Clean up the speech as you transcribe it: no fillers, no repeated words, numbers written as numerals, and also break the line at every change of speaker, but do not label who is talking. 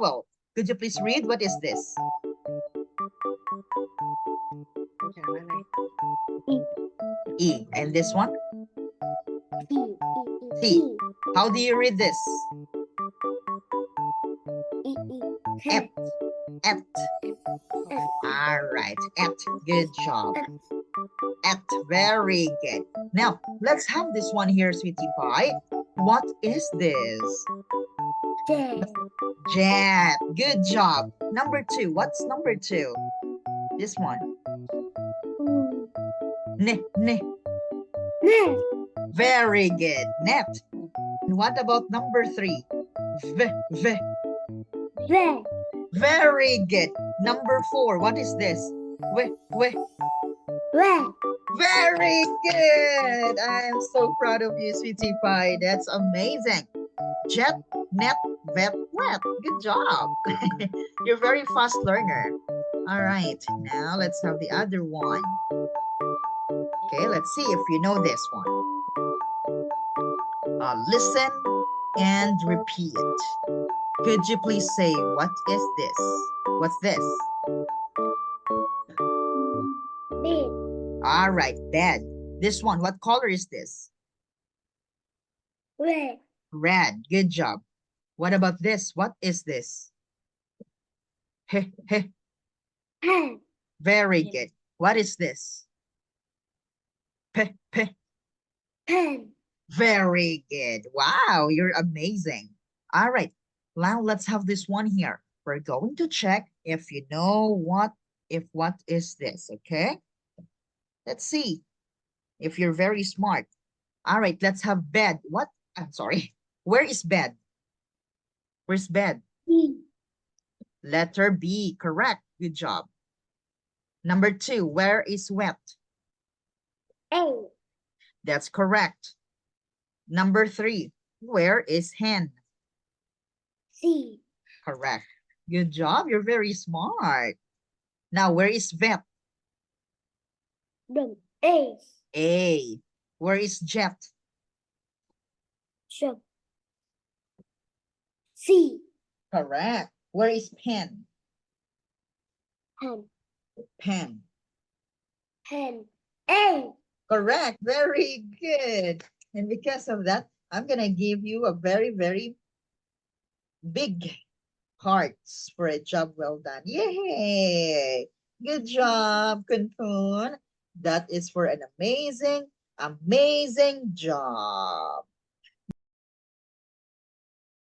vowel. Could you please read? What is this? E. And this one? T. How do you read this? Et. Et. All right. Et. Good job. Et. Very good. Now, let's have this one here, sweetie pie. What is this? Jet. Good job. Number 2. What's number 2? This one. Ne. Ne. Very good. Net. And what about number 3? V. V. Very good. Number 4. What is this? W. W. Very good. I'm so proud of you, sweetie pie. That's amazing. Jet, net, vet, wet. Good job. You're a very fast learner. All right. Now let's have the other one. Okay, let's see if you know this one. Listen and repeat. Could you please say, what is this? What's this?
Bed.
All right, bed. This one, what color is this?
Red.
Red. Good job. What about this? What is this? Heh, heh.
Pen.
Very good. What is this? Peh, peh.
Pen.
Very good. Wow, you're amazing. All right, now let's have this one here. We're going to check if you know what is this, okay? Let's see if you're very smart. All right, let's have bed. What? I'm sorry. Where is bed? Where's bed?
B.
Letter B, correct. Good job. Number 2, where is wet?
A.
That's correct. Number 3, where is hen?
C.
Correct. Good job. You're very smart. Now, where is vet?
D. A.
A. Where is jet?
J. C.
Correct. Where is pen?
Pen.
Pen.
Pen. A.
Correct. Very good. And because of that, I'm going to give you a very, very big hearts for a job well done. Yay! Good job, Kunpun. That is for an amazing, amazing job.